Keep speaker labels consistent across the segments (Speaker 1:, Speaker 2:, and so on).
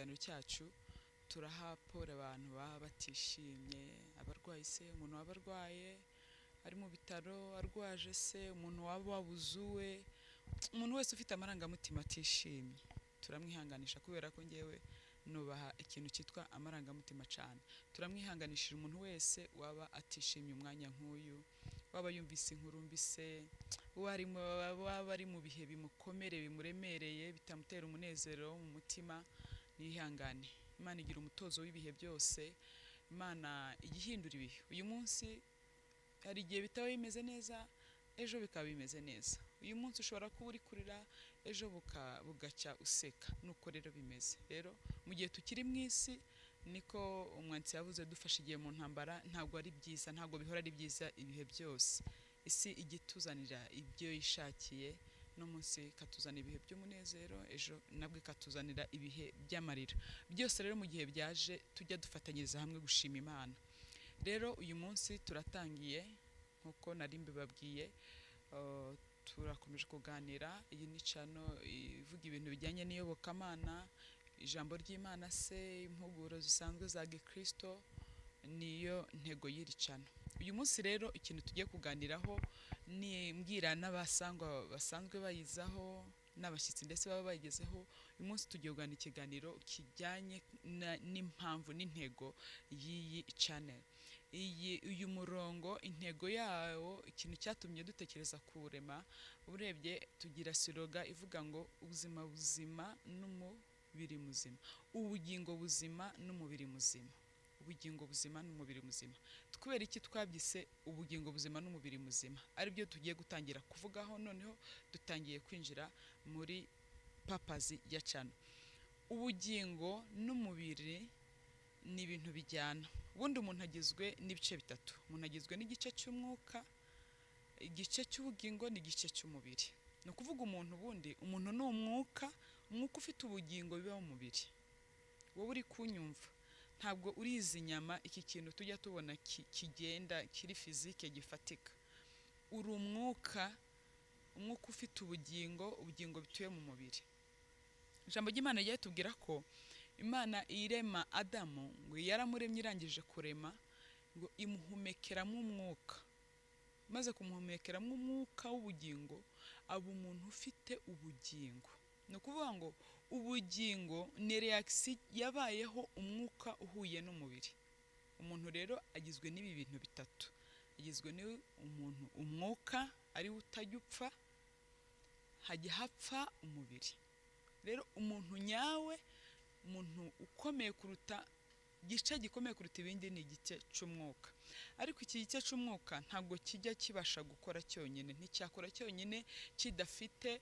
Speaker 1: kiganiro cyacu turahapora abantu baba batishimye, abarwayi se, umuntu waba arwaye ari mu bitaro arwaje se, umuntu waba wabuzuwe, umuntu wese ufite amarangamutima atishimye turamwihanganisha, kubera ko ngewe nubaha ikintu cyitwa amarangamutima cyane. Turamwihanganishije umuntu wese waba atishimye umwanya nk'uyu, waba yumvise inkuru mbise, waba ari mu bihe bimukomere bimuremereye bitamutera umunezero mu mutima, nihangane. Imana igira umutozo w'ibihe byose, Imana igihindura ibihe. Uyu munsi hari igihe bitaba bimeze neza, ejo bikaba bimeze neza. Uyu munsi ushobora kuba uri kurira, ejo bugacya useka. Nuko rero bimeze. Rero mu gihe tukiri mu isi niko umwanditsi yavuze, dufashe igihe mu ntambara, ntabwo ari byiza, ntabwo bihora ari byiza ibihe byose. Isi igituzanira ibyo yishakiye, no munsi katuzana ibihe by'umunezero, ejo nabwo katuzanira ibihe by'amarira. Byose rero mu gihe byaje tujya dufatanyiriza hamwe gushima Imana. Rero uyu munsi turatangiye nkuko nari mbibabwiye, turakomeje kuganira. Iyi ni channel ivuga ibintu bijyanye n'iyobokamana, ijambo ry'Imana se, impuguro zisanzwe za Gikristo, niyo ntego y'iri channel. Uyu munsi rero ikintu tugiye kuganiraho ni mbwira n'abasangwa basanzwe bayizaho n'abashyitsi ndetse baba bayigezeho. Uyu munsi tugiye kuganira ikiganiro kijyanye n'impamvu n'intego y'iyi channel. Uyu murongo intego yawo, ikintu cyatumye dutekereza kurema, urebye tugira siroga ivuga ngo ubuzima buzima n'umubiri muzima, ubugingo buzima n'umubiri muzima, ubugingo buzima n'umubiri muzima. Kubera iki twabyise ubugingo buzima n'umubiri muzima? Ari byo tugiye gutangira kuvugaho. Noneho dutangiye kwinjira muri papazi ya channel. Ubugingo n'umubiri ni ibintu bijyana. Ubundi umuntu agizwe n'ibice bitatu. Umuntu agizwe n'igice cy'umwuka, igice cy'ubugingo n'igice cy'umubiri. No kuvuga umuntu umuntu ni umwuka ufite ubugingo biba mu mubiri. Wowe uri kunyumva, ntabwo urizi nyama, iki kintu tujya tubona kigenda kiri fizike gifatika. Uri umwuka ufite ubugingo bituye mu mubiri. Ijambo ry'Imana ryatubwira ko Imana irema Adamu, ngo yaramuremye irangije kurema, ngo imuhumekeramo umwuka. Maze kumuhumekeramo umwuka w'ubugingo, aba umuntu ufite ubugingo. No kuvuga ngo ubugingo ni reaction yabayeho umwuka uhuye n'umubiri. Umuntu rero agizwe n'ibi bintu bitatu. Agizwe ni umuntu umwuka ari utajya upfa, hajya hapfa umubiri. Rero umuntu nyawe, umuntu ukomeye kuruta, gice gikomeye kuruta ibindi ni igice cy'umwuka. Ariko iki gice cy'umwuka ntabwo kijya kibasha gukora cyonyine, nticyakora cyonyine kidafite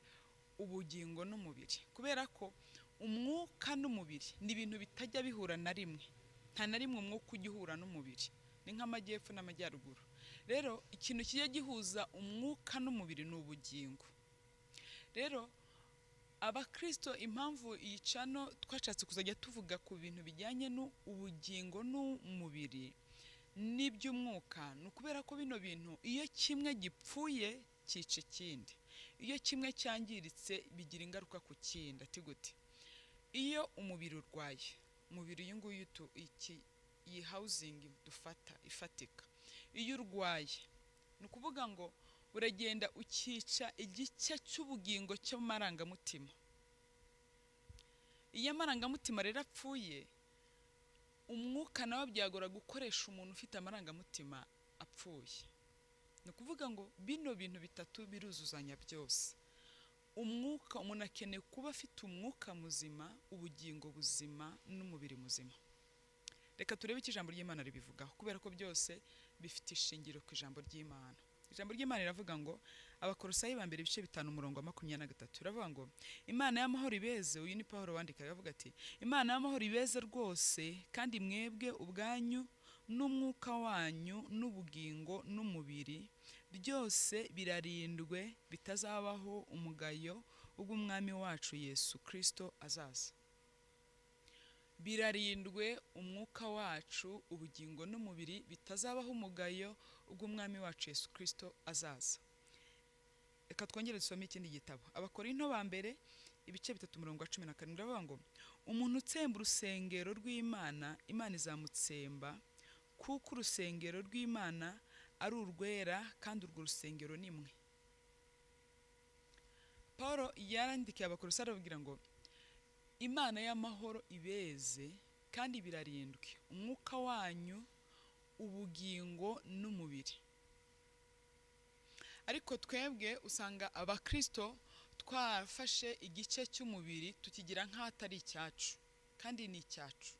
Speaker 1: ubugingo n'umubiri, kubera ko umwuka n'umubiri ni ibintu bitajya bihura na rimwe. Nta na rimwe umwuka ujya uhura n'umubiri, ni nk'amajyepfo n'amajyaruguru. Rero ikintu kijya gihuza umwuka n'umubiri ni ubugingo. Rero abakristo, impamvu iyi channel twashatse kuzajya tuvuga ku bintu bijyanye n'ubugingo n'umubiri n'iby'umwuka, ni ukubera ko bino bintu iyo kimwe gipfuye cyica ikindi, iyo kimwe cyangiritse bigira ingaruka ku kindi. Ati gute? Iyo umubiri urwaye, umubiri uyu nguyu iyi housing dufata ifatika, iyo urwaye ni ukuvuga ngo uragenda ukica igice cy'ubugingo cy'amarangamutima. Iyo amarangamutima rero apfuye, umwuka nawe byagora gukoresha umuntu ufite amarangamutima apfuye. Ni ukuvuga ngo bino bintu bitatu biruzuzanya byose. Umwuka, umuntu akeneye kuba afite umwuka muzima, ubugingo buzima n'umubiri muzima. Reka turebe icyo ijambo ry'Imana ribivugaho, kubera ko byose bifite ishingiro ku ijambo ry'Imana. Ijambo ry'Imana riravuga ngo, Abakolosayi ba mbere ibice 5:23 riravuga ngo, Imana y'amahoro ibeze. Uyu ni Pawulo wandika, yavuga ati, Imana y'amahoro ibeze rwose, kandi mwebwe ubwanyu n'umwuka wanyu n'ubugingo n'umubiri byose birarindwe, bitazabaho umugayo ubw'umwami wacu Yesu Kristo azaza. Birarindwe umwuka wacu, ubugingo n'umubiri bitazabaho umugayo ubw'umwami wacu Yesu Kristo azaza. Reka twongere dusome ikindi gitabo, Abakorinto ba mbere ibice 3:17 biravuga ngo umuntu utsemba urusengero rw'Imana, Imana izamutsemba, kuko urusengero rw'Imana ari urwera kandi urwo rusengero nimwe. Paulo yarandikiye Abakolosayi aravugira ngo Imana y'amahoro ibeze kandi birarindwe umwuka wanyu, ubugingo n'umubiri. Ariko twebwe usanga abakristo twafashe igice cy'umubiri tukigira nk'atari icyacu, kandi ni icyacu.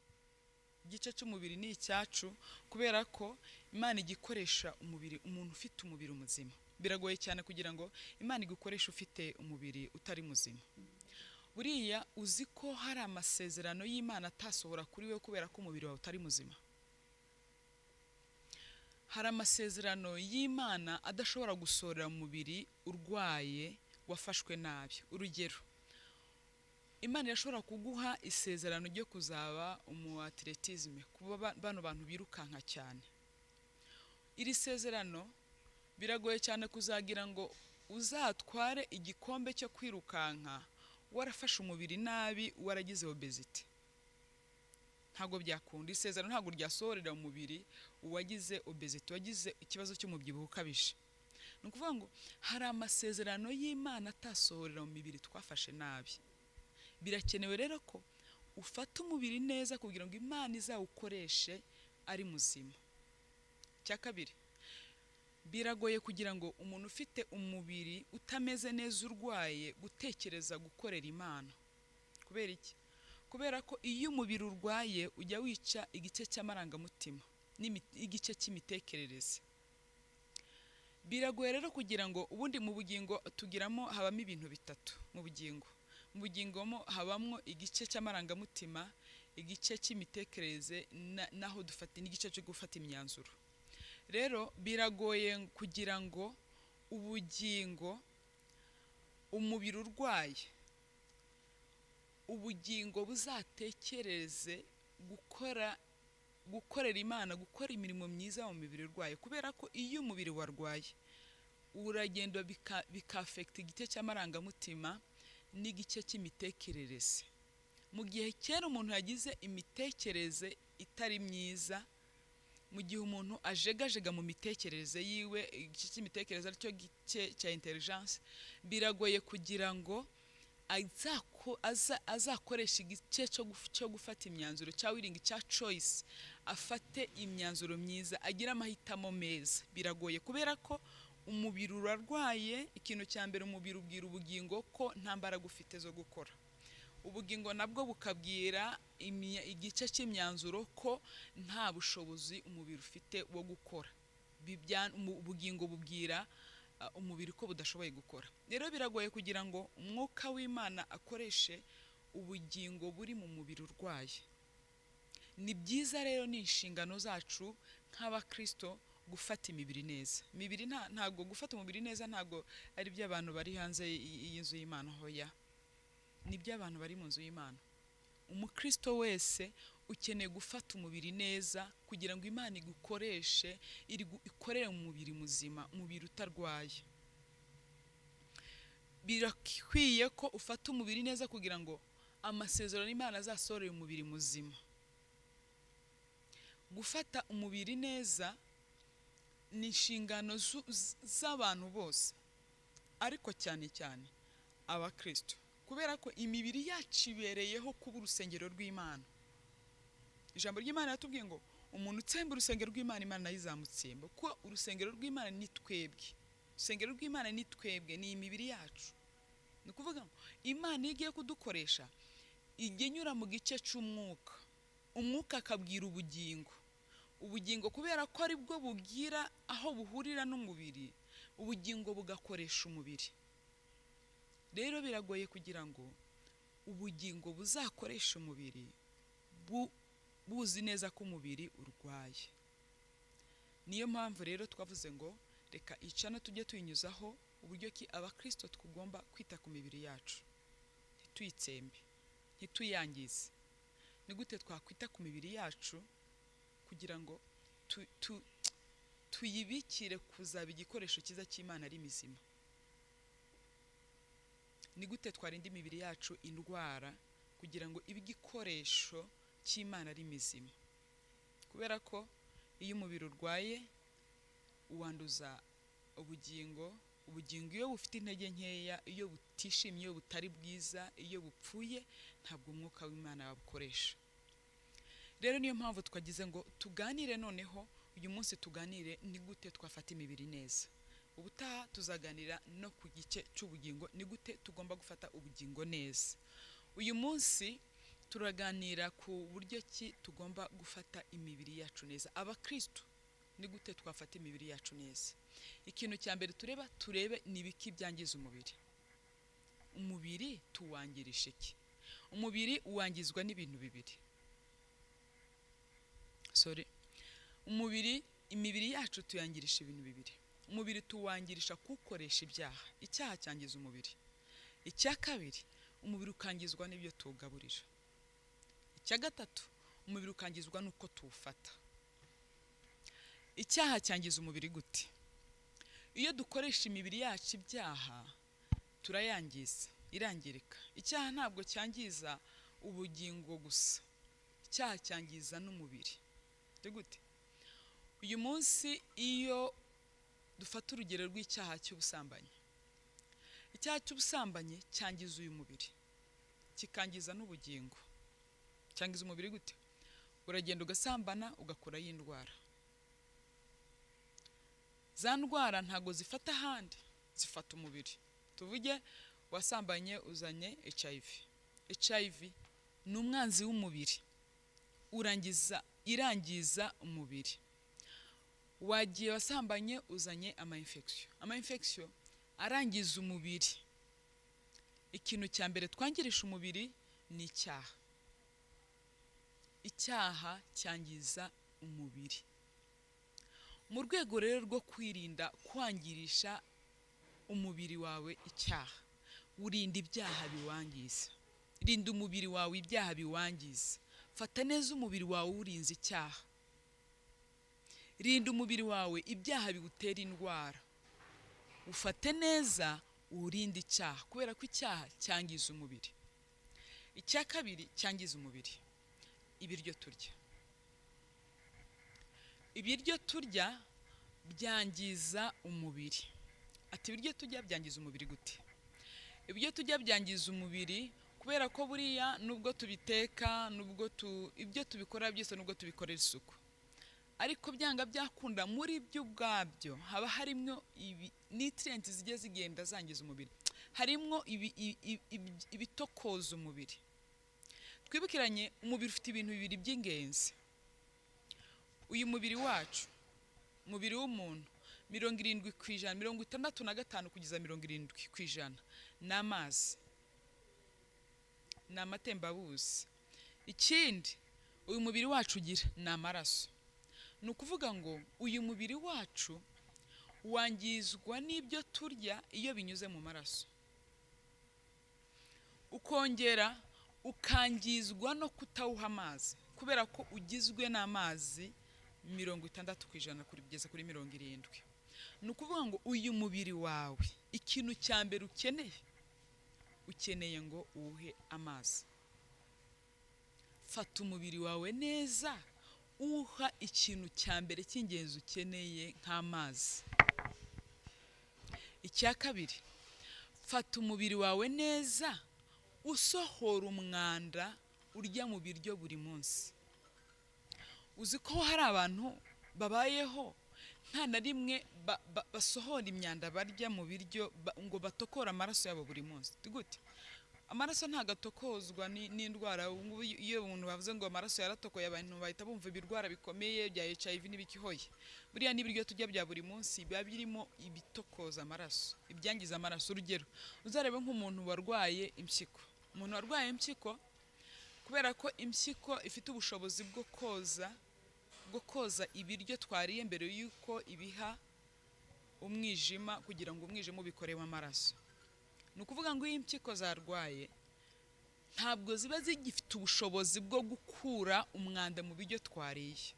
Speaker 1: Igice cy'umubiri ni icyacu kubera ko Imana igikoresha umubiri, umuntu ufite umubiri muzima. Biragoye cyane kugira ngo Imana igukoreshe ufite umubiri utari muzima. Buriya uzi ko hari amasezerano y'Imana atasohora kuri we kubera ko umubiri wawe utari muzima. Hari amasezerano y'Imana adashobora gusohora mu mubiri urwaye, wafashwe nabi. Urugero, Imana irashobora kuguha isezerano ryo kuzaba atletisme, kuba bano bantu birukanka cyane. Iri sezerano biragoye cyane kuzagira ngo uzatware igikombe cyo kwirukanka warafashe umubiri nabi, waragize obesity. Ntago byakunda. Isezerano ntago ryasohorera mu mubiri uwagize obesity, wagize ikibazo cy'umubyibuho ukabije. Ni ukuvuga ngo hari amasezerano y'Imana atasohorera mu mibiri twafashe nabi. Birakenewe rero ko ufata umubiri neza kugira ngo Imana izawukoreshe ari muzima. Cya kabiri, biragoye kugira ngo umuntu ufite umubiri utameze neza urwaye gutekereza gukorera Imana. Kubera iki? Kubera ko iyo umubiri urwaye ujya wica igice cy'amarangamutima n'igice cy'imitekerereze. Biragoye rero kugira ngo ubundi mu bugingo tugiramo habamo ibintu bitatu mu bugingo. Mu bugingo habamo igice cy'amarangamutima, igice cy'imitekerereze naho dufata n'igice cyo gufata imyanzuro. Rero biragoye kugira ngo ubugingo, umubiri urwaye, ubugingo buzatekereze gukorera Imana, gukora imirimo myiza mu mibiri urwaye. Kubera ko iyo umubiri warwaye uragenda bikafekta igice cy'amarangamutima n'igice cy'imitekerereze. Mu gihe kera umuntu yagize imitekerereze itari myiza, mu gihe umuntu ajegajega mu mitekerereze yiwe, igice cy'imitekerereze aricyo gice cya intelligence, biragoye kugira ngo azakoresha igice cyo gufata imyanzuro, cya willing, cya choice, afate imyanzuro myiza, agira amahitamo meza. Biragoye kubera ko umubiri urarwaye. Ikintu cya mbere, umubiri ubwira ubugingo ko nta mbaraga ufite zo gukora. Ubugingo nabwo bukabwira igice cy'imyanzuro ko nta bushobozi umubiri ufite wo gukora. Ubugingo bubwira umubiri ko budashoboye gukora. Rero biragoye kugira ngo umwuka w'Imana akoreshe ubugingo buri mu mubiri urwaye. Ni byiza rero, ni inshingano zacu nk'abakristo gufata imibiri neza. Imibiri ntago gufata umubiri neza ntago ari by'abantu bari hanze y'inzu y'Imana, hoya. Ni by'abantu bari mu nzu y'Imana. Umukristo wese ukeneye gufata umubiri neza kugira ngo Imana igukoreshe, ikorere mu mubiri muzima, umubiri utarwaye. Birakwiye ko ufata umubiri neza kugira ngo amasezerano y'Imana azasohorere mu mubiri muzima. Gufata umubiri neza ni inshingano z'abantu bose, ariko cyane cyane abakristo, kubera ko imibiri yacu ibereyeho kuba urusengero rw'Imana. Ijambo ry'Imana yatubwiye ngo umuntu utsemba urusengero rw'Imana, Imana nayo izamutsemba. Kuko urusengero rw'Imana ni twebwe. Urusengero rw'Imana ni twebwe, ni imibiri yacu. Ni ukuvuga ngo Imana iyo igiye kudukoresha ijya inyura mu gice cy'umwuka. Umwuka akabwira ubugingo. Ubugingo kubera ko ari bwo bugira aho buhurira n'umubiri, ubugingo bugakoresha umubiri. Rero biragoye kugira ngo ubugingo buzakoresha umubiri buzi neza ko umubiri urwaye. Niyo mpamvu rero twavuze ngo reka icana tujye tuyinyuzaho uburyo ki abakristo tugomba kwita ku mibiri yacu, ntituyitsembe, ntituyangize. Ni gute twakwita ku mibiri yacu kugira ngo tuyibikire kuzaba igikoresho cyiza cy'Imana ari mizima? ni gute twarinda imibiri yacu indwara kugira ngo ibe igikoresho cy'Imana ari mizima. Kubera ko iyo umubiri urwaye uwanduza ubugingo iyo bufite intege nkeya, iyo butishimye, iyo butari bwiza, iyo bupfuye, ntabwo umwuka w'Imana yabukoresha. Rero niyo mpamvu twagize ngo tuganire noneho uyu munsi tuganire ni gute twafata imibiri neza. Ubutaha tuzaganira no ku gice cy'ubugingo, ni gute tugomba gufata ubugingo neza. Uyu munsi turaganira ku buryo ki tugomba gufata imibiri yacu neza. Abakristo ni gute twafata imibiri yacu neza. Ikintu cya mbere turebe ni biki byangiza umubiri. Umubiri tuwangirisha iki? Umubiri uwangizwa n'ibintu bibiri. Imibiri yacu tuyangirisha ibintu bibiri. Umubiri tuwangirisha kukoresha ibyaha. Icyaha cyangiza umubiri. Icya kabiri, umubiri ukangizwa n'ibyo tugaburira. Icya gatatu, umubiri ukangizwa nuko tuwufata. Icyaha cyangiza umubiri gute? Iyo dukoresha imibiri yacu ibyaha turayangiza, irangirika. Icyaha ntabwo cyangiza ubugingo gusa, icyaha cyangiza n'umubiri. Gute? Uyu munsi iyo dufata urugero rw'icyaha cy'ubusambanyi, icyaha cy'ubusambanyi cyangiza uyu mubiri, kikangiza n'ubugingo. Cyangiza umubiri gute? Uragenda ugasambana ugakuraho indwara. Za ndwara ntago zifata ahandi, zifata umubiri. Tuvuge wasambanye uzanye HIV ni umwanzi w'umubiri, irangiza umubiri. Wagiye wasambanye uzanye ama infection arangiza umubiri. Ikintu cya mbere twangirisha umubiri ni icyaha. Icyaha cyangiza umubiri. Mu rwego rero rwo kwirinda kwangirisha umubiri wawe icyaha, urinda ibyaha biwangiza. Rinda umubiri wawe ibyaha biwangiza. Fata neza umubiri wawe urinze icyaha. Rinda umubiri wawe ibyaha bigutera indwara. Ufate neza urinde icyaha, kubera ko icyaha cyangiza umubiri. Icya kabiri cyangiza umubiri, ibiryo turya. Ibiryo turya byangiza umubiri. Ati ibiryo turya byangiza umubiri gute? Ibiryo turya byangiza umubiri kubera ko buriya nubwo tubiteka, ibyo tubikora byose nubwo tubikorera isuku, ariko byanga byakunda muri byo ubwabyo haba harimo nutrients zigiye zigenda zangiza umubiri. Harimo ibitokoza umubiri. Twibukiranye umubiri ufite ibintu bibiri by'ingenzi. Uyu mubiri wacu, umubiri w'umuntu 70%, 65 kugeza 70% ni amazi, ni amatembabuzi. Ikindi uyu mubiri wacu ugira ni amaraso. Ni ukuvuga ngo uyu mubiri wacu wangizwa n'ibyo turya iyo binyuze mu maraso, ukongera ukangizwa no kutawuha amazi, kubera ko ugizwe n'amazi 60% kugeza kuri 70%. Ni ukuvuga ngo uyu mubiri wawe ikintu cya mbere ukeneye ngo uwuhe amazi. Fata umubiri wawe neza, uha ikintu cya mbere cy'ingenzi ukeneye nk'amazi. Icya kabiri, fata umubiri wawe neza, usohora umwanda urya mu biryo buri munsi. Uzi ko hari abantu babayeho nta na rimwe basohora imyanda barya mu biryo ngo batokora amaraso yabo buri munsi. Gute? Amaraso ntagatokozwa n'indwara. Iyo umuntu bavuze ngo amaraso yaratokoye, abantu bahita bumva ibirwara bikomeye bya HIV n'ibikihoye. Buriya n'ibiryo tujya bya buri munsi biba birimo ibitokoza amaraso, ibyangiza amaraso. Urugero, uzarebe nk'umuntu warwaye impyiko. Umuntu warwaye impyiko, kubera ko impyiko ifite ubushobozi bwo koza ibiryo twariye mbere yuko ibiha umwijima, kugira ngo umwijima ubikoremo amaraso. Ni ukuvuga ngo iyo impyiko zarwaye ntabwo ziba zigifite ubushobozi bwo gukura umwanda mu biryo twariye.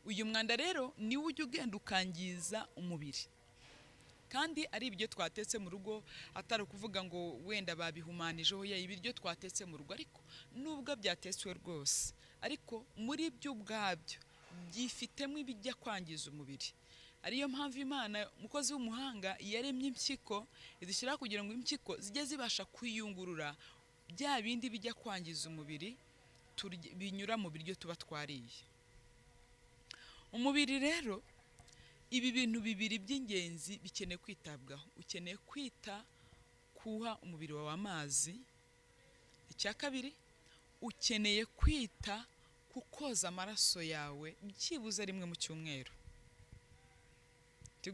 Speaker 1: Uyu mwanda rero niwo ujya ugenda ukangiza umubiri. kandi ari ibyo twatetse mu rugo, atari kuvuga ngo wenda babihumanijeho ya ibiryo twatetse mu rugo, ariko nubwo byatetswe rwose, ariko muri byo ubwabyo byifitemo ibijya kwangiza umubiri. Ariyo mpamvu Imana umukozi w'umuhanga yaremye impyiko izishyira kugira ngo impyiko zijye zibasha kwiyungurura bya bindi bijya kwangiza umubiri binyura mu biryo tuba twariye. Umubiri rero, ibi bintu bibiri by'ingenzi bikeneye kwitabwaho. Ukeneye kwita kuha umubiri wawe amazi. Icya kabiri, ukeneye kwita ku koza amaraso yawe byibuze rimwe mu cyumweru.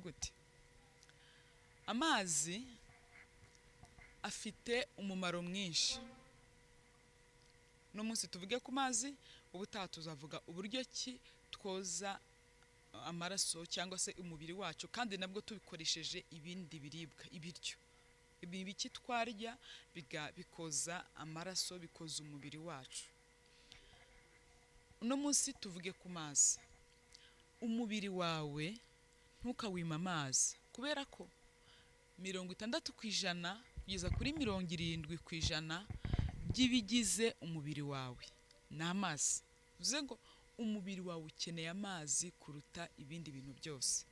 Speaker 1: Gute? Amazi afite umumaro mwinshi. No munsi tuvuge ku mazi, ubutaha tuzavuga uburyo ki twoza amaraso cyangwa se umubiri wacu, kandi nabwo tubikoresheje ibindi biribwa, ibiryo. Ibi biki twarya bikoza amaraso, bikoza umubiri wacu. No munsi tuvuge ku mazi. Umubiri wawe ntukawima amazi, kubera ko 60% kugeza kuri 70% by'ibigize umubiri wawe ni amazi. Bivuze ngo umubiri wawe ukeneye amazi kuruta ibindi bintu byose.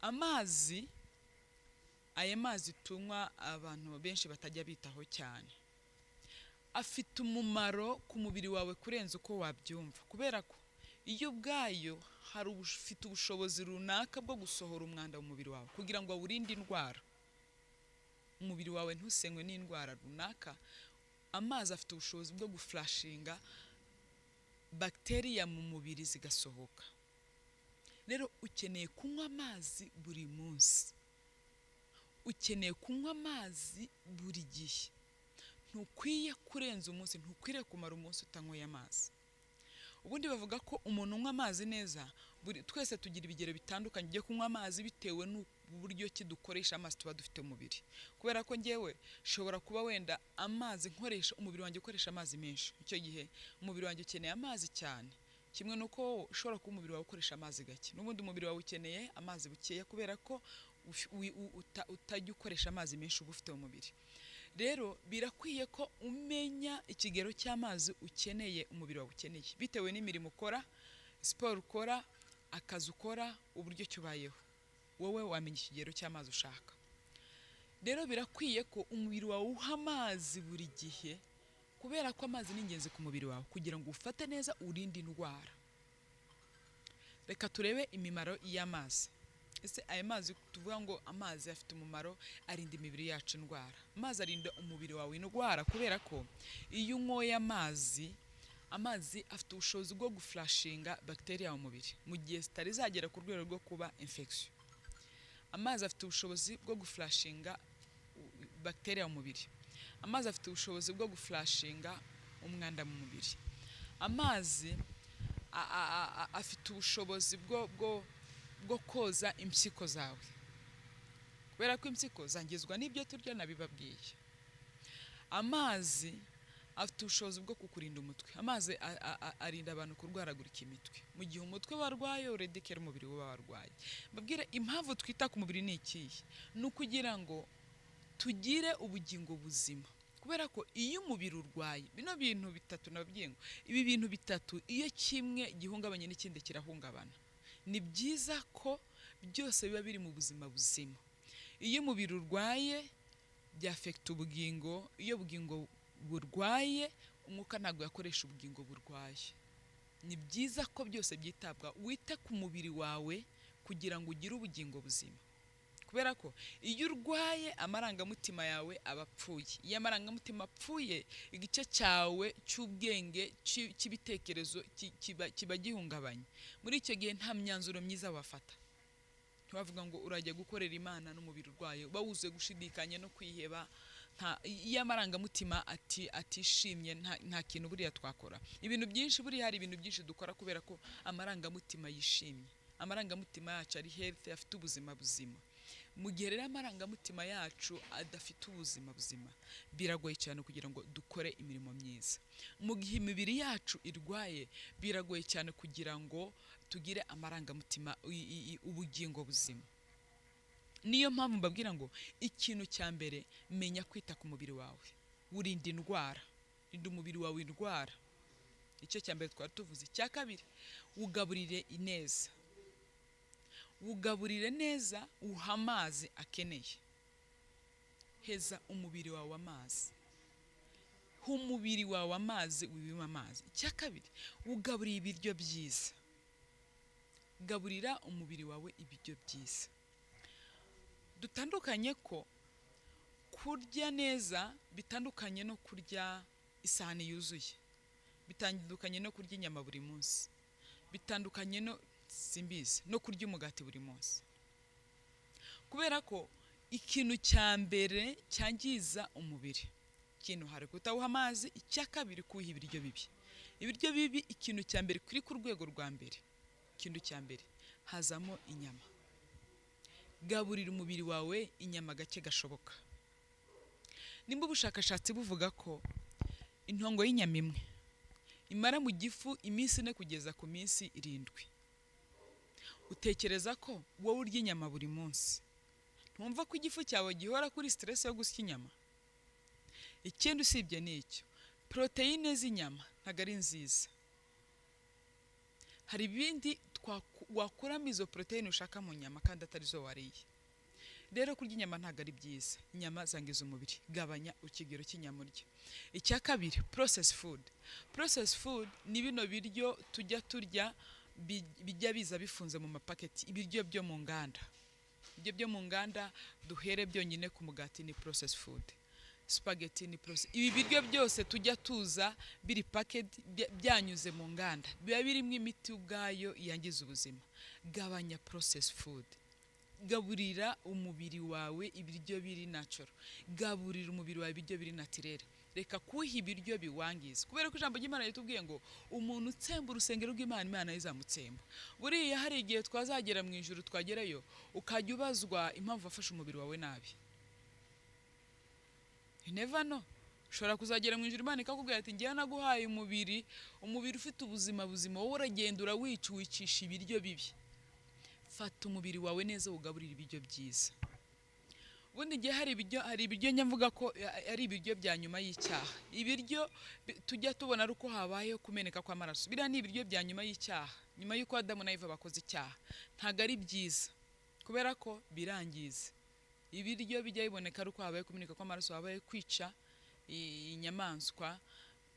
Speaker 1: Amazi, aya mazi tunywa abantu benshi batajya bitaho cyane, afite umumaro ku mubiri wawe kurenza uko wabyumva, kubera ko iyo ubwayo ufite ubushobozi runaka bwo gusohora umwanda mu mubiri wawe kugira ngo awurinde indwara. Umubiri wawe ntusenywe n'indwara runaka. Amazi afite ubushobozi bwo guflashinga bacteria mu mubiri zigasohoka. Rero ukeneye kunywa amazi buri munsi. Ukeneye kunywa amazi buri gihe. Ntukwiye kurenza umunsi, ntukwiriye kumara umunsi utanyweye amazi. Ubundi bavuga ko umuntu unywa amazi neza, twese tugira ibigero bitandukanye byo kunywa amazi bitewe n'uburyo ki dukoresha amazi tuba dufite mu mubiri. Kubera ko njyewe shobora kuba wenda amazi nkoresha, umubiri wanjye ukoresha amazi menshi, icyo gihe umubiri wanjye ukeneye amazi cyane, kimwe nuko ushobora kuba umubiri wawe ukoresha amazi gake. N'ubundi umubiri wawe ukeneye amazi bukeya kubera ko utajya ukoresha amazi menshi uba ufite mu mubiri. Rero birakwiye ko umenya ikigero cy'amazi ukeneye, umubiri wawe ukeneye, bitewe n'imirimo ukora, siporo ukora, akazi ukora, uburyo cyubayeho. Wowe wamenya ikigero cy'amazi ushaka. Rero birakwiye ko umubiri wawe uha amazi buri gihe, kubera ko amazi ni ingenzi ku mubiri wawe kugira ngo ufate neza, urinde indwara. Reka turebe imimaro y'amazi. Ese aya mazi tuvuga ngo amazi afite umumaro, arinda imibiri yacu indwara. Amazi arinda umubiri wawe indwara kubera ko iyo unyoye amazi afite ubushobozi bwo guflashinga bacteria mu mubiri mu gihe zitari zagera ku rwego rwo kuba infection. Amazi afite ubushobozi bwo guflashinga bacteria mu mubiri. Amazi afite ubushobozi bwo guflashinga umwanda mu mubiri. Amazi afite ubushobozi bwo koza impyiko zawe, kubera ko impyiko zangizwa n'ibyo turya nabibabwiye. Amazi afite ubushobozi bwo kukurinda umutwe. Amazi arinda abantu kurwaragurika imitwe. Mu gihe umutwe warwaye uredekera umubiri uba warwaye. Babwire impamvu twita ku mubiri ni ikihe? Ni ukugira ngo tugire ubugingo buzima, kubera ko iyo umubiri urwaye, bino bintu bitatu nababwiye ngo ibi bintu bitatu iyo kimwe gihungabanye n'ikindi kirahungabana. Ni byiza ko byose biba biri mu buzima buzima. Iyo umubiri urwaye byafekta ubugingo, iyo ubugingo burwaye umwuka ntabwo yakoresha ubugingo burwaye. Ni byiza ko byose byitabwa, wite ku mubiri wawe kugira ngo ugire ubugingo buzima, kubera ko iyo urwaye amarangamutima yawe aba apfuye. Iyo amarangamutima apfuye, igice cyawe cy'ubwenge cy'ibitekerezo kiba gihungabanye. Muri icyo gihe nta myanzuro myiza wafata. Ntiwavuga ngo urajya gukorera Imana n'umubiri urwaye, bawuzuye gushidikanya no kwiheba. Iyo amarangamutima atishimye nta kintu buriya twakora. Ibintu byinshi buriya, hari ibintu byinshi dukora kubera ko amarangamutima yishimye. Amarangamutima yacu ari healthy, afite ubuzima buzima. mu gihe rero amarangamutima yacu adafite ubuzima buzima, biragoye cyane kugira ngo dukore imirimo myiza. Mu gihe imibiri yacu irwaye, biragoye cyane kugira ngo tugire amarangamutima ubugingo buzima. Niyo mpamvu mbabwira ngo ikintu cya mbere, menya kwita ku mubiri wawe, urinda indwara, rinda umubiri wawe indwara. Icyo cya mbere twari tuvuze. Icya kabiri, ugaburire neza, ugaburire neza, uha amazi akeneye. Heza umubiri wawe amazi, umubiri wawe amazi, wibima amazi. Icya kabiri, ugaburire ibiryo byiza, gaburira umubiri wawe ibiryo byiza. Dutandukanye ko kurya neza bitandukanye no kurya isahani yuzuye, bitandukanye no kurya inyama buri munsi, bitandukanye no simbizi no kurya umugati buri munsi. Kubera ko ikintu cya mbere cyangiza umubiri, ikintu hari kutawuha amazi. Icya kabiri, kuha ibiryo bibi. Ibiryo bibi, ikintu cya mbere kuri ku rwego rwa mbere, ikintu cya mbere hazamo inyama. Gaburira umubiri wawe inyama gake gashoboka. Nimba ubushakashatsi buvuga ko intongo y'inyama imwe imara mu gifu iminsi 4 kugeza ku minsi 7, utekereza ko wowe urya inyama buri munsi, ntumva ko igifu cyawe gihora kuri stress yo gusya inyama? Ikindi usibye n'icyo, proteine z'inyama ntago ari nziza. Hari ibindi wakuramo izo proteine ushaka mu nyama kandi atari zo wariye. Rero kurya inyama ntago ari byiza, inyama zangiza umubiri. Gabanya ikigero cy'inyama urya. Icya kabiri, processed food. Processed food ni bino biryo tujya turya bijya biza bifunze mu mapaketi, ibiryo byo mu nganda. Ibyo byo mu nganda duhere byonyine ku mugati ni processed food, spaghetti ni processed. Ibi biryo byose tujya tuza biri packet byanyuze mu nganda, biba birimo imiti ubwayo yangiza ubuzima. Gabanya processed food. Gaburira umubiri wawe ibiryo biri natural. Gaburira umubiri wawe ibiryo biri naturel. Reka kuha ibiryo biwangiza. Kubera ko ijambo ry'Imana ritubwiye ngo umuntu utsemba urusengero rw'Imana, Imana izamutsemba. Buriya hari igihe twazagera mu ijuru, twagerayo ukajya ubazwa impamvu wafashe umubiri wawe nabi. You never know. Ushobora kuzagera mu ijuru Imana ikakubwira ati ngiye naguhaye umubiri ufite ubuzima buzima, wowe uragendura wicisha ibiryo bibi. Fata umubiri wawe neza, ugaburira ibiryo byiza. Ubundi gihe hari ibiryo nyamvuga ko ari ibiryo bya nyuma y'icyaha. Ibiryo tujya tubona ari uko habayeho kumeneka kw'amaraso. Biriya ni ibiryo bya nyuma y'icyaha, nyuma y'uko Adamu na Eva bakoze icyaha. Ntago ari byiza kubera ko birangiza. Ibiryo bijya biboneka ari uko habayeho kumeneka kw'amaraso, habayeho kwica inyamaswa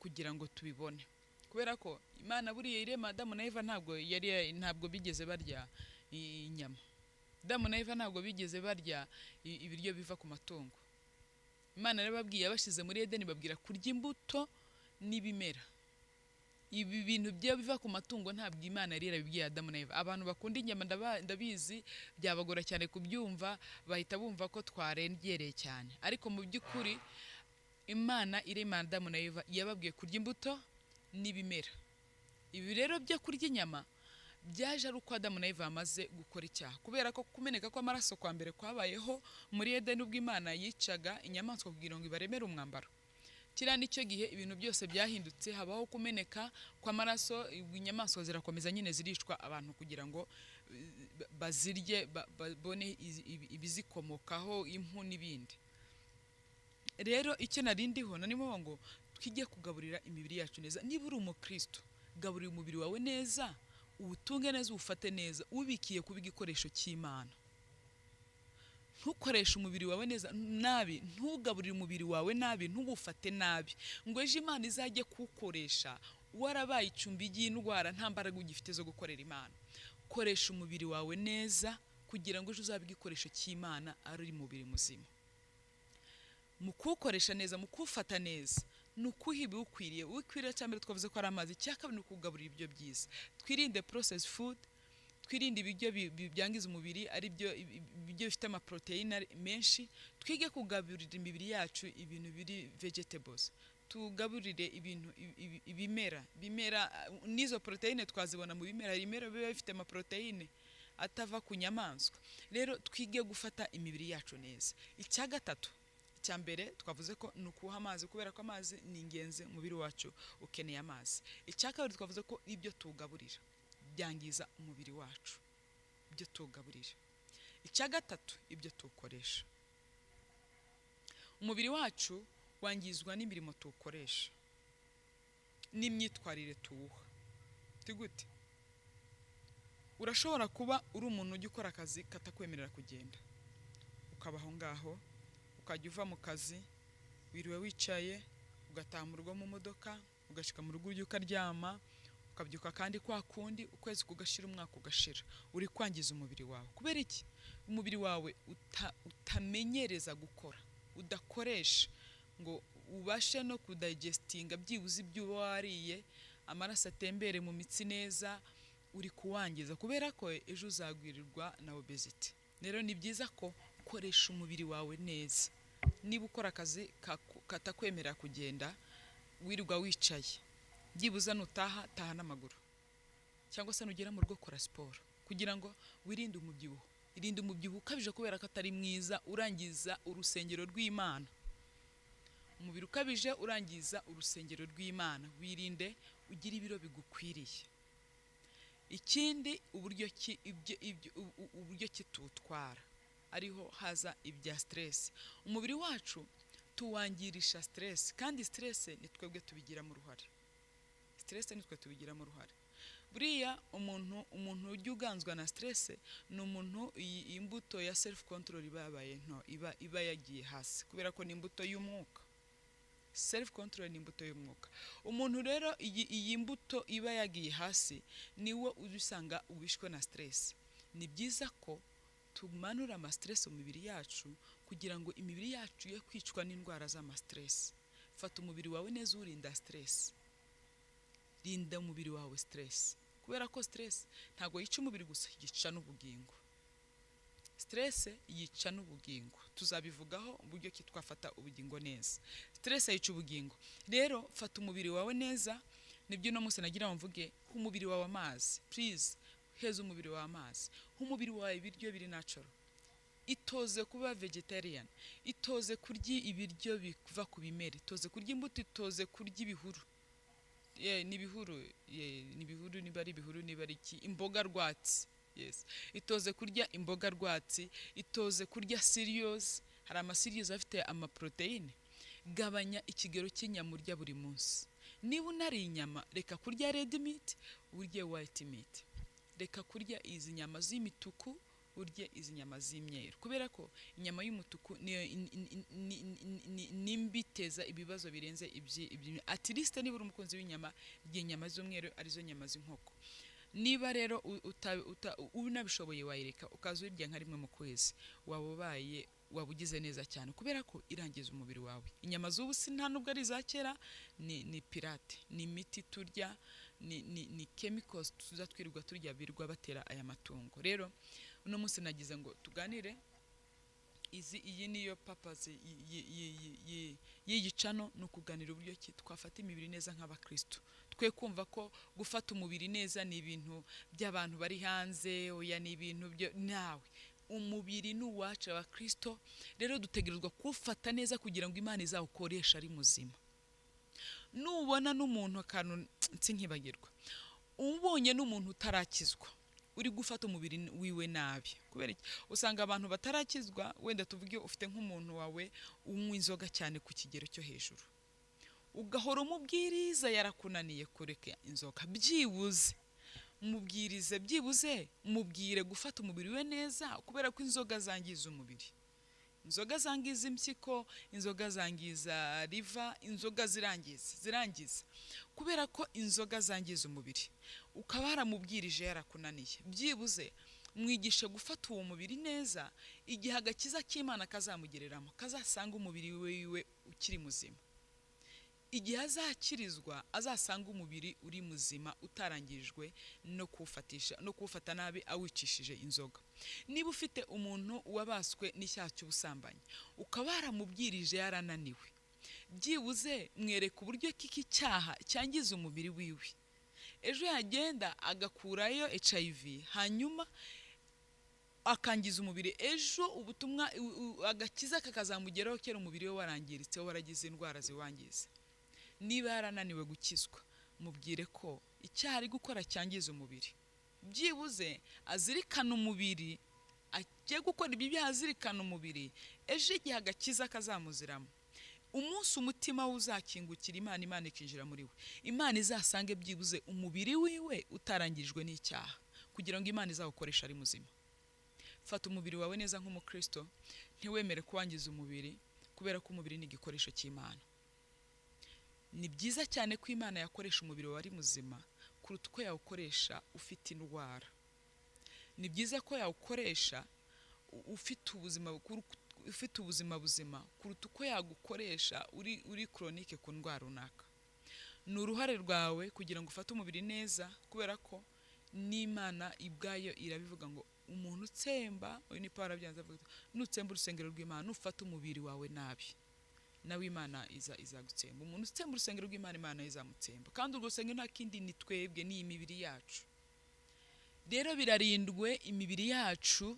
Speaker 1: kugira ngo tubibone. Kubera ko Imana buriya irema Adamu na Eva ntabwo bigeze barya inyama. Adamu na Eva ntabwo bigeze barya ibiryo biva ku matungo. Imana yarababwiye, abashize muri Edeni babwira kurya imbuto n'ibimera. Ibi bintu byo biva ku matungo ntabwo Imana yari yarabibwiye Adamu na Eva. Abantu bakunda inyama ndabizi byabagora cyane kubyumva, bahita bumva ko twarengereye cyane. Ariko mu by'ukuri Imana irema Adamu na Eva yababwiye kurya imbuto n'ibimera. Ibi rero byo kurya inyama byaje ari uko Adamu na Eva bamaze gukora icyaha. Kubera ko kumeneka kw'amaraso kwa mbere kwabayeho muri Edeni, ubwo Imana yicaga inyamaswa kugira ngo ibaremere umwambaro. Kiriya nicyo gihe ibintu byose byahindutse, habaho kumeneka kw'amaraso, inyamaswa zirakomeza nyine zirishwa abantu kugira ngo bazirye babone ibizikomokaho, impu n'ibindi. Rero icyo narindiho nanimo ngo twige kugaburira imibiri yacu neza. Niba uri umukristo, gaburira umubiri wawe neza, ubutunge neza, ufate neza, ubikiye kuba igikoresho cy'Imana. Ntukoreshe umubiri wawe neza nabi, ntugaburire umubiri wawe nabi, ntugufate nabi, ngo ejo Imana izajye kukoresha warabaye icumbi ry'indwara, nta mbaraga ugifite zo gukorera Imana. Koresha umubiri wawe neza kugira ngo ejo uzabe igikoresho cy'Imana, ari umubiri muzima. Mu kuwukoresha neza, mu kuwufata neza, nukuhibi ukwiriye cyambere twavuze ko ari amazi. Cyakabiri nukugaburira ibyo byiza. Twirinde processed food, twirinde ibiryo byangiza umubiri, ari byo ibiryo bifite ama proteine menshi. Twige kugaburira imibiri yacu ibintu biri vegetables. Tugaburire ibintu bimera n'izo proteine twazibona mu bimera. Ibimera biba bifite ama proteine, atava ku nyamaswa. Rero twige gufata imibiri yacu neza. Icya gatatu, icya mbere twavuze ko ni ukuha amazi, kubera ko amazi ni ingenzi, umubiri wacu ukeneye amazi. Icya kabiri twavuze ko ibyo tugaburira byangiza umubiri wacu, ibyo tugaburira. Icya gatatu, ibyo tukoresha. Umubiri wacu wangizwa n'imirimo tukoresha n'imyitwarire tuwuha. Tigute urashobora kuba uri umuntu ujya ukora akazi katakwemerera kugenda, ukabaho ngaho, ukajya uva mu kazi wiriwe wicaye, ugataha mu rugo mu modoka, ugashika mu rugo ukaryama, ukabyuka kandi kwa kundi, ukwezi kugashira, umwaka ugashira, uri kwangiza umubiri wawe. Kubera iki? Umubiri wawe utamenyereza gukora, udakoresha ngo ubashe no kudigestinga byibuze ibyo wariye, amaraso atembere mu mitsi neza, uri kuwangiza, kubera ko ejo uzagwirirwa na obesity. Rero ni byiza ko ukoresha umubiri wawe neza. Niba ukora akazi katakwemerera kugenda, wirirwa wicaye, byibuze nutaha taha n'amaguru, cyangwa se nugera mu rugo kora siporo, kugira ngo wirinde umubyibuho. Irinde umubyibuho ukabije, kubera ko atari mwiza, urangiza urusengero rw'Imana. Umubiri ukabije urangiza urusengero rw'Imana. Wirinde ugira ibiro bigukwiriye. Ikindi, uburyo ki tutwara, ariho haza ibya stress. Umubiri wacu tuwangirisha stress, kandi stress ni twebwe tubigiramo uruhare. Stress ni twe tubigiramo uruhare. Buriya umuntu ujya uganzwa na stress ni umuntu imbuto ya self control ibabaye nto, iba yagiye hasi, kubera ko ni imbuto y'umwuka. Self control ni imbuto y'umwuka. Umuntu rero iyi mbuto iba yagiye hasi niwe uzusanga ubishwe na stress. Ni byiza ko tumanura ama stress mu mibiri yacu, kugira ngo imibiri yacu ye kwicwa n'indwara z'ama stress. Fata umubiri wawe neza, urinda stress. Rinda umubiri wawe stress, kubera ko stress ntago yica umubiri gusa, yica n'ubugingo. Stress yica n'ubugingo, tuzabivugaho uburyo ki twafata ubugingo neza. Stress yica ubugingo. Rero fata umubiri wawe neza. Nibyo no munsi nagira mvuge, umubiri wawe amazi, please, heza umubiri wawe amazi. Umubiri wawe ibiryo biri natural. Itoze kuba vegetarian, itoze kurya ibiryo biva ku bimera, itoze kurya imbuto, itoze kurya ibihuru. Nibihuru niba ari ibihuru, niba ari iki, imboga rwatsi. Yes. Itoze kurya imboga rwatsi, itoze kurya cereals. Hari ama cereals afite ama proteine. Gabanya ikigero cy'inyama urya buri munsi. Niba unari inyama, reka kurya red meat, urye white meat. Reka kurya izi nyama z'imituku, urye izi nyama z'imyeru, kubera ko inyama y'umutuku nimbiteza ibibazo birenze at least niba uri umukunzi w'inyama, inyama z'umweru arizo nyama z'inkoko. Niba rero unabishoboye wayireka ukaza urya nka rimwe mu kwezi, wabugize neza cyane, kubera ko irangiza umubiri wawe. Inyama z'ubusi nta nubwo ari za kera, ni pirate, ni imiti turya, ni chemicals tuza twirirwa turya birwa batera aya matungo. Rero uno munsi nagize ngo tuganire iyi niyo purpose y'igicano, no kuganira uburyo ki twafata imibiri neza nk'abakristo. Twe kumva ko gufata umubiri neza ni ibintu by'abantu bari hanze, oya ni ibintu byo nawe. Umubiri ni uwacu abakristo. Rero dutegerezwa kufata neza kugira ngo Imana izawukoresha ari muzima. Nubona n'umuntu akantu tsinkibagirwa, ubonye n'umuntu utarakizwa, uri gufata umubiri wiwe nabi. Kubera iki? Usanga abantu batarakizwa, wenda tuvuge ufite nk'umuntu wawe unywa inzoga cyane ku kigero cyo hejuru, ugahora umubwiriza yarakunaniye kureka inzoga, byibuze mubwirize, byibuze mubwire gufata umubiri we neza, kubera ko inzoga zangiza umubiri. Inzoga zangiza impyiko, inzoga zangiza liver, inzoga zirangiza, kubera ko inzoga zangiza umubiri. Ukaba haramubwirije yarakunaniye, byibuze mwigishe gufata uwo mubiri neza, igihe agakiza k'Imana kazamugereramo, kazasanga umubiri wiwe ukiri muzima. Igihe azakirizwa, azasanga umubiri uri muzima, utarangijwe no kuwufata nabi awicishije inzoga. Niba ufite umuntu wabaswe n'icyaha cy'ubusambanyi, ukaba haramubwirije yarananiwe, byibuze mwereka uburyo k'iki cyaha cyangiza umubiri wiwe. Ejo yagenda agakurayo HIV, hanyuma akangiza umubiri ejo ubutumwa agakiza kakazamugeraho kera umubiri we warangiritse waragize indwara ziwangiza. Niba yarananiwe gukizwa mubwire ko icyaha ari gukora cyangiza umubiri, byibuze azirikana umubiri, agiye gukora ibi byaha azirikana umubiri, ejo igihe agakiza kazamuziramo, umunsi umutima we uzakingukira Imana, Imana ikinjira muri we, Imana izasange byibuze umubiri wiwe utarangirijwe n'icyaha, kugira ngo Imana izawukoresha ari muzima. Fata umubiri wawe neza nk'umukristo, ntiwemere kuwangiza umubiri, kubera ko umubiri ni igikoresho cy'Imana. Ni byiza cyane ko Imana yakoresha umubiri wawe ari muzima kuruta uko yawukoresha ufite indwara. Ni byiza ko yawukoresha ufite ubuzima buzima kuruta uko yagukoresha uri chronique ku ndwara runaka. Ni uruhare rwawe kugira ngo ufate umubiri neza, kubera ko n'Imana ibwayo irabivuga ngo umuntu utsemba, uyu ni Pawulo abyanze avuga, nutsemba urusengero rw'Imana, nufata umubiri wawe nabi, nawe Imana izagutsemba. Umuntu utsemba urusengero rw'Imana, Imana izamutsemba. Kandi urwo rusengero nta kindi ni twebwe, ni imibiri yacu. Rero birarindwe imibiri yacu,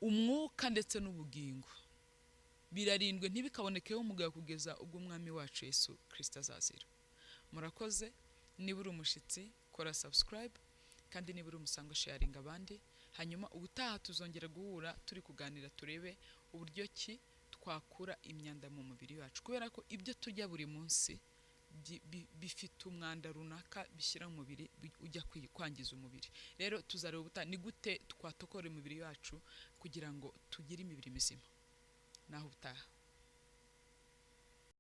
Speaker 1: umwuka ndetse n'ubugingo birarindwe, ntibikabonekeho umugabo kugeza ubwo umwami wacu Yesu Kristo azazira. Murakoze. Niba uri umushitsi kora subscribe, kandi niba uri umusango sharing abandi. Hanyuma ubutaha tuzongera guhura turi kuganira, turebe uburyo ki twakura imyanda mu mubiri wacu, kubera ko ibyo tujya buri munsi bifite umwanda runaka bishyira mu mubiri, ujya kwangiza umubiri. Rero tuzareba ubutaha ni gute twatokora umubiri wacu kugira ngo tugire imibiri mizima. Naho ubutaha.